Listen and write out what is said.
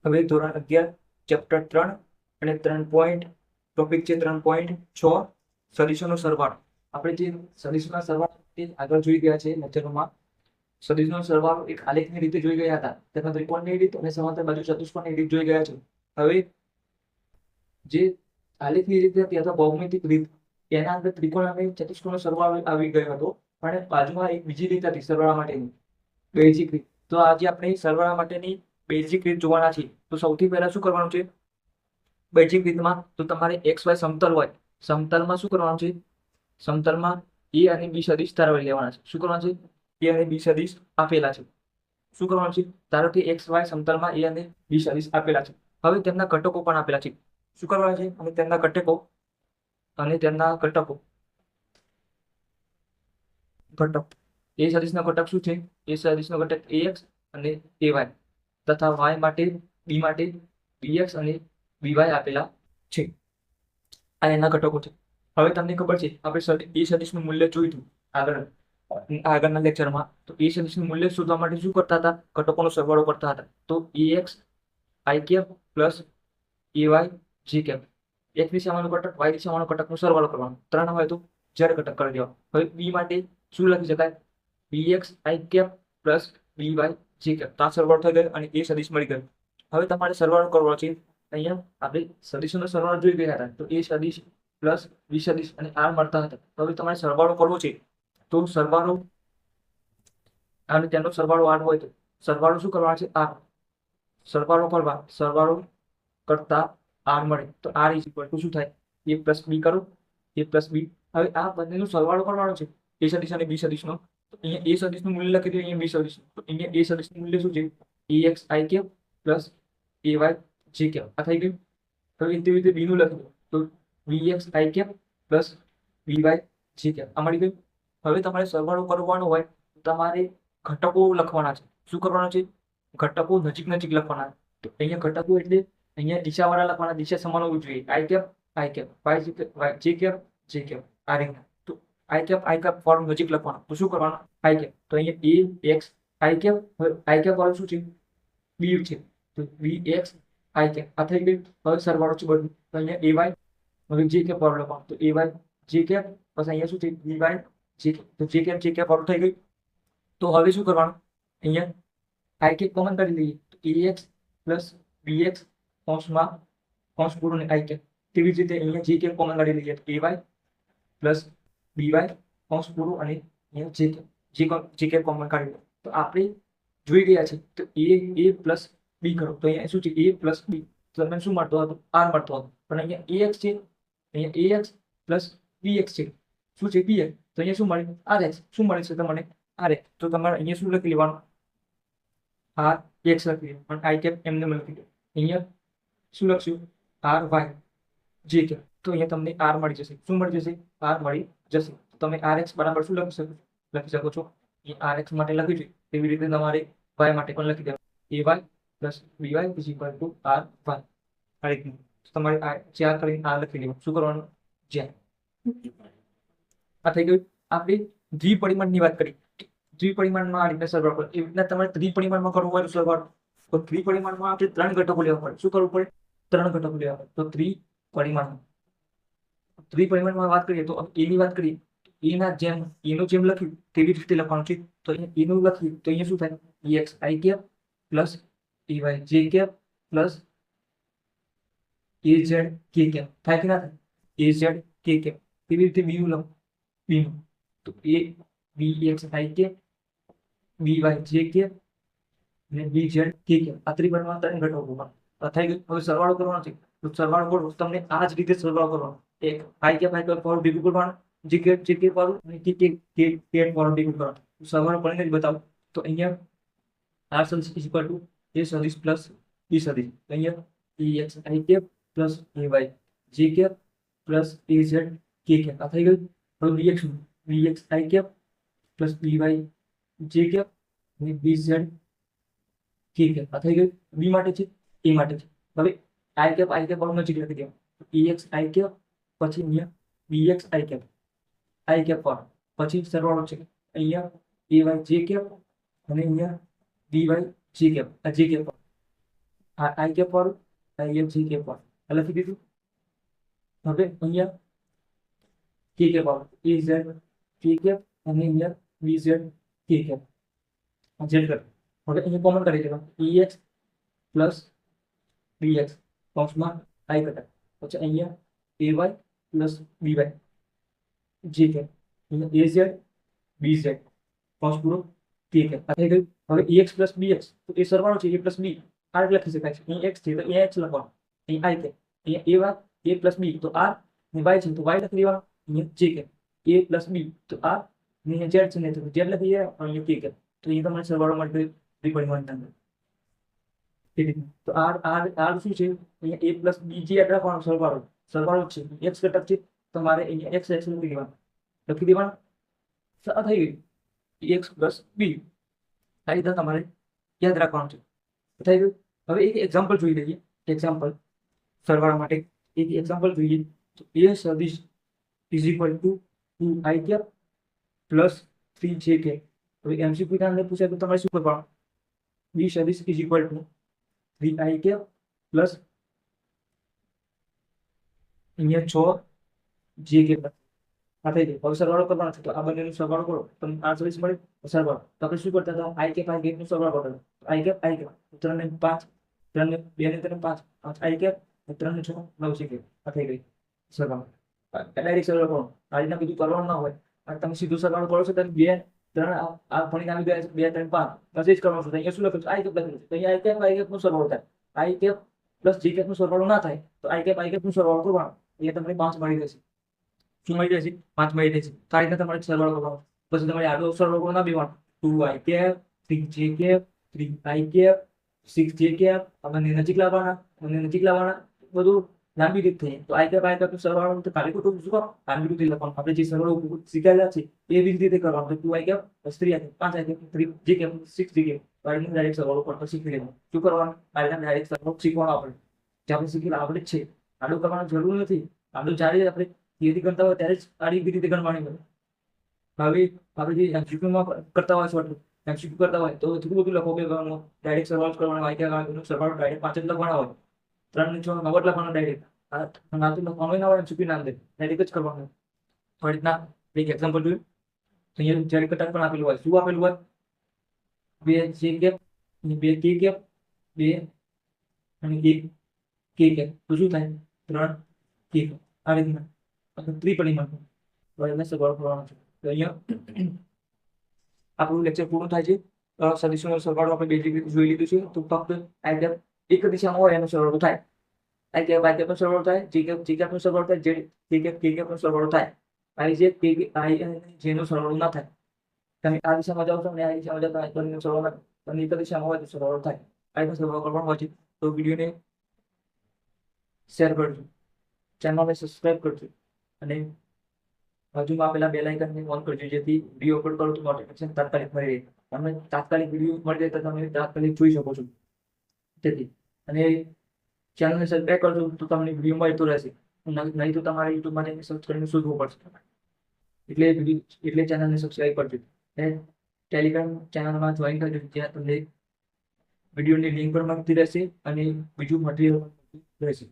હવે ધોરણ 11 ચેપ્ટર 3 અને 3 ટોપિક છે 3.6 સદિશોનો સરવાળો. આપણે જે સદિશોના સરવાળો તે આગળ જોઈ ગયા છે લેક્ચરોમાં. સદિશોનો સરવાળો એક આલેખની રીતે જોઈ ગયા હતા, તેમાં ત્રિકોણની રીત અને સમાંતર બાજુ ચતુષ્કોણની રીત જોઈ ગયા છે. હવે જે આલેખની રીત હતી અથવા ભૌમિતિક રીત, એના અંદર ત્રિકોણ અને ચતુષ્કોણનો સરવાળો આવી ગયો હતો, પણ બાજુમાં એક બીજી રીત હતી સરવાળા માટેની, બેઝિક રીત. તો આજે આપણે સરવાળા માટેની બેઝિક રીત જોવાના છે. તો સૌથી પહેલા શું કરવાનું છે બેઝિક રીતમાં? તો તમારે XY સમતલ હોય, સમતલમાં શું કરવાનું છે? સમતલમાં A અને B સદિશ તારવી લેવાના છે. શું કરવાનું છે? A અને B સદિશ આપેલા છે. શું કરવાનું છે? ધારો કે XY સમતલમાં A અને B સદિશ આપેલા છે. હવે તેમના ઘટકો પણ આપેલા છે. શું કરવાના છે? અને તેમના ઘટકો ઘટક A સદિશનો ઘટક શું છે? A સદિશનો ઘટક AX અને AY તથા Y માટે B માટે BX અને BY આપેલા છે. આ એના ઘટકો છે. હવે તમને ખબર છે આપણે A સદિશનું મૂલ્ય જોયું હતું આગળના લેક્ચરમાં. તો A સદિશનું મૂલ્ય શોધવા માટે શું કરતા હતા? ઘટકોનો સરવાળો કરતા હતા. તો AX I cap plus AY J cap, એક દિશામાંનો ઘટક Y દિશામાંનો ઘટકનો સરવાળો કરવાનો. 3 હોય તો Z ઘટક કરી દેવાનો. હવે B માટે શું લખી શકાય? BX I cap plus BY J cap. આ સરવાળો થઈ ગયો અને A સદિશ મળી ગયો. હવે તમારે સરવાળો કરવો છે. અહીંયા આપણે સદિશોનો સરવાળો જોઈ ગયા હતા. તો A સદિશ પ્લસ B સદિશ અને R મળતા હતા. હવે તમારે સરવાળો કરવો છે. તો સરવાળો અને તેનો સરવાળો R હોય તો સરવાળો શું કરવાનો છે? R. સરવાળો કરતા R મળે તો R ઇઝ ઇક્વલ ટુ શું થાય? A પ્લસ B કરો, A પ્લસ B. હવે આ બંનેનો સરવાળો કરવાનો છે, A સદિશ અને B સદિશનો. તો અહીંયા A સદિશનું મૂલ્ય લખી દો, અહીંયા B સદિશ. તો અહીંયા A સદિશનું મૂલ્ય શું છે? AX I cap plus AY J cap. આ થઈ ગયું. હવે તે રીતે B નું લખી દો, તો VX I cap plus BY J cap. આ મળી ગયું. હવે તમારે સરવાળો કરવાનો હોય તો તમારે ઘટકો લખવાના છે. શું કરવાનું છે? ઘટકો નજીક લખવાના. તો અહીંયા ઘટકો એટલે અહીંયા દિશાવાળા લખવાના, દિશા સમાન હોવી જોઈએ. I cap J cap J cap આ રીતના. તો I કેપ વાળું નજીક લખવાનું. તો શું કરવાનું? I cap. તો અહીંયા AX I કેપ. હવે I કેપ વાળું શું છે? B છે. તો VX I કેપ. આ થઈ ગયું. હવે સરવાળો છે બધું. તો અહીંયા AY, હવે J કેપ વાળું લખવાનું. તો AY J કેપ પછી અહીંયા શું છે? BY J cap. તો J કેપ વાળું થઈ ગયું. તો હવે શું કરવાનું? અહીંયા I કેપ કોમન કરી લઈએ. તો AX પ્લસ BX કૌંસ પૂરું ને I કેપ. તેવી જ રીતે અહીંયા J કેપ કોમન કાઢી લઈએ. તો AY પ્લસ BY કૌંસ પૂરું અને અહીંયા J કેપ કોમન કાઢી લો. તો આપણે જોઈ ગયા છે. તો A પ્લસ B કરો તો અહીંયા શું છે? A plus B. તો તમને શું મળતો હતો? R મળતો હતો. પણ અહીંયા AX છે, અહીંયા AX પ્લસ BX છે. શું છે? BX. તો અહીંયા શું મળે? RX. શું મળે છે તમને? RX. તો તમારે અહીંયા શું લખી લેવાનું? RX લખી લેવાનું. પણ I કેપ એમને લખી દો. અહીંયા શું લખશું? RY J cap. તો અહીંયા તમને R મળી જશે. શું મળી જશે? R મળી જશે. તમે RX બરાબર શું લખી શકો છો? RX માટે લખ્યું છે તેવી રીતે તમારે Y માટે પણ લખી દેવાનું. AY plus BY is equal two RY. આ રીતનું તમારે ચાર કરીને આ લખી દેવાનું. શું કરવાનું? જ્યાં આ થઈ ગયું. આપણે દ્વિપરિમાણની વાત કરી. દ્વિપરિમાણમાં આ રીતના સરવાળો કરો. એવી રીતના તમારે ત્રિપરિમાણમાં કરવું હોય તો સરવાળો. તો ત્રિપરિમાણમાં આપણે 3 ઘટકો લેવા પડે. શું કરવું પડે? 3 ઘટકો લેવા પડે. તો ત્રિપરિમાણમાં વાત કરીએ તો A ની વાત કરીએ. એનું જેમ લખ્યું તેવી રીતે લખવાનું છે. તો અહીંયા એનું લખ્યું તો અહીંયા શું થાય? EX I cap plus AY J cap plus AZ K cap. થાય કે ના થાય? AZ K cap. તેવી રીતે B નું લખો. B નું તો VX I cap, BY J cap અને BZ K કેપ. આ ત્રિપરિમાણમાં 3 ઘટકો થઈ ગયું. હવે સરવાળો કરવાનો છે. તો સરવાળો કરો તમને આ જ રીતે સરવાળો કરવાનો. એક I કેપ વાળું ભેગું કરવાનું, J કેપ વાળું અને K કેપ વાળું ભેગું કરવાનું. સરવાળો કરીને જ બતાવું. તો અહીંયા R સદિશ ઇઝ ઇક્વલ ટુ A સદિશ પ્લસ B સદિશ. અહીંયા EX I cap plus AY J cap plus AZ K cap. આ થઈ ગયું. હવે VX I cap plus BY J cap અને BZ K કેપ. આ થઈ ગયું. B માટે છે, A માટે છે. હવે I કેપ વાળું નજીક લખી દેવાનું. EX I કેપ પછી અહીંયા BX I કેપ વાળું પછી સરવાળો છે. અહીંયા AY J કેપ અને અહીંયા BY J કેપ. આ J કેપ આ આઈ કેપ વાળું, અહીંયા જી કેપ વાળું આ લખી દીધું. હવે અહીંયા કે કેપ વાળું એ ઝેડ કે કેપ અને અહીંયા B Z K cap Z કર. હવે અહીંયા કોમન કરી દેવાનું ex પ્લસ bx કૌંસમાં આઈ ઘટક, પછી અહીંયા ay plus by J cap, અહીંયા az bz કૌંસ પૂરો કે કેપ આ થઈ ગયું. હવે ex પ્લસ bx તો એ સરવાળો છે a પ્લસ b આ રીતે લખી શકાય છે. અહીં x છે તો ax લખવાનું, અહીં i કેપ, અહીંયા a પ્લસ b તો r ને y છે તો y લખી દેવાનું, અહીંયા J cap a plus b તો r ને અહીંયા z છે ને તો z લખી દેવાનું, અહીંયા કે કેપ. તો એ તમારે સરવાળો માટે ત્રિકોણની અંદર તો r શું છે અહીંયા a પ્લસ b જે રાખવાનો સરવાળો છે x ઘટક છે, તમારે અહીંયા x લખી દેવાનું થઈ ગયું x પ્લસ b. આ રીતે તમારે યાદ રાખવાનું છે. થઈ ગયું. હવે એક એક્ઝામ્પલ જોઈ લઈએ. એક્ઝામ્પલ સરવાળા માટે એક એક્ઝામ્પલ જોઈએ તો a સદિશ is equal to 2i cap plus 3j cap. હવે એમસીક્યુ ના અંદર પૂછાય તો તમારે શું કરવાનું, b સદિશ is equal to 3i cap plus અહીંયા 6j કેપ. આ થઈ ગયું. હવે સરવાળો કરવાનો છે તો આ બંનેનો સરવાળો કરો તમને આ સદિશ મળે. સરવાળો તો આપણે શું કરતા હતા, i કેપ નો સરવાળો કરતા હતા. i કેપ 3 ને 5 3 ને 2 ને 3 5 i કેપ 3 ને 6 9 કેપ. આ થઈ ગઈ સરવાળો. ડાયરેક્ટ સરવાળો કરો, આ રીતના બીજું કરવાનું ના હોય. આ તમે સીધું સરવાળો કરો છો તો 2 3 આ ભણીને આવી ગયા છે 2 3 5 બસ જ કરવાનું છે. અહીંયા શું લખ્યું છે i કેપ લખ્યું છે તો અહીંયા i કેપ નો સરવાળો થાય. i cap plus j cap નો સરવાળો ના થાય તો i કેપ નો સરવાળો કરવાનો, અહીંયા તમને 5 મળી જશે. શું મળી જશે, 5 મળી જશે. તો આ રીતના તમારે સરવાળો કરવાનો. પછી તમારે આગળ સરવાળો ના બેવાનું 2i cap 3j cap 3i cap 6j cap આપણને નજીક લાવવાના બધું લાંબી રીત થઈ. તો i કેપ નો સરવાળો તો ખાલી ખોટું શું કરો, લાંબી રીતે લખવાનું. આપણે જે સરવાળો શીખાયેલા છે એવી જ રીતે કરવાનું. તો 2i cap plus 3i cap 5i cap 3j cap 6j cap direct સરવાળો પણ શીખી લેવાનું. શું કરવાનું, ડાયરેક્ટ સરવાળો શીખવાનું. આપણે જે આપણે શીખેલા આપણે જ છે, આડું કરવાની જરૂર નથી. આડું જ્યારે આપણે થિયરી કરતા હોય ત્યારે જ આડી રીતે ગણવાની હોય. હવે આપણે જે એમસીક્યુમાં કરતા હોય શોર્ટ એમસીક્યુ કરતા હોય તો થોડું બધું લખો કે ડાયરેક્ટ સરવાળો કરવાનો. i કેપ સરવાળો ડાયરેક્ટ 5 જ લખવાના હોય, 3 ને 6 9 લખવાના ડાયરેક્ટ. આ તો લખવાનું ના હોય એમસીક્યુ ના અંદર ડાયરેક્ટ જ કરવાનું. તો આ રીતના એક એક્ઝામ્પલ જોયું તો અહીંયા જ્યારે ઘટક પણ આપેલું હોય. શું આપેલું હોય, 2j કેપ 2 k કેપ 2 અને 1 k કેપ તો શું થાય 3 k કેપ. આ રીતના ત્રિપરિમાણ તો એને સરવાળો કરવાનો છે. તો અહીંયા આપણું લેક્ચર પૂરું થાય છે. સદિશોનો સરવાળો આપણે બેઝિક જોઈ લીધું છે. તો ફક્ત i કેપ એક દિશામાં હોય એનો સરવાળો થાય, i કેપ નો સરવાળો થાય, j કેપ નો સરવાળો થાય, k કેપ નો સરવાળો થાય. i અને j નો સરવાળો ના થાય. તમે આ દિશામાં જાઓ છો અને આ દિશામાં જાઓ તો બંનેનો સરવાળો ના થાય. અને એક દિશામાં હોય તો સરવાળો થાય. આ રીતનો સરવાળો કરવાનો હોય છે. તો વિડીયોને શેર કરજો, ચેનલને સબસ્ક્રાઇબ કરજો અને બાજુમાં આપેલા બેલ આઇકનને ઓન કરજો જેથી વિડીયો અપલોડ કરું તો નોટિફિકેશન તાત્કાલિક મળી રહે. તમને તાત્કાલિક વિડીયો મળી જાય તો તમે તાત્કાલિક જોઈ શકો છો. તેથી અને ચેનલને સબસ્ક્રાઇબ કરજો તો તમને વિડીયો મળતો રહેશે. નહીં તો તમારે યુટ્યુબમાં જઈને સર્ચ કરીને શોધવું પડશે. એટલે ચેનલને સબસ્ક્રાઇબ કરજો અને ટેલિગ્રામ ચેનલમાં જોઈન કરજો, જ્યાં તમને વિડીયોની લિંક પણ મળતી રહેશે અને બીજું મટીરિયલ રહેશે.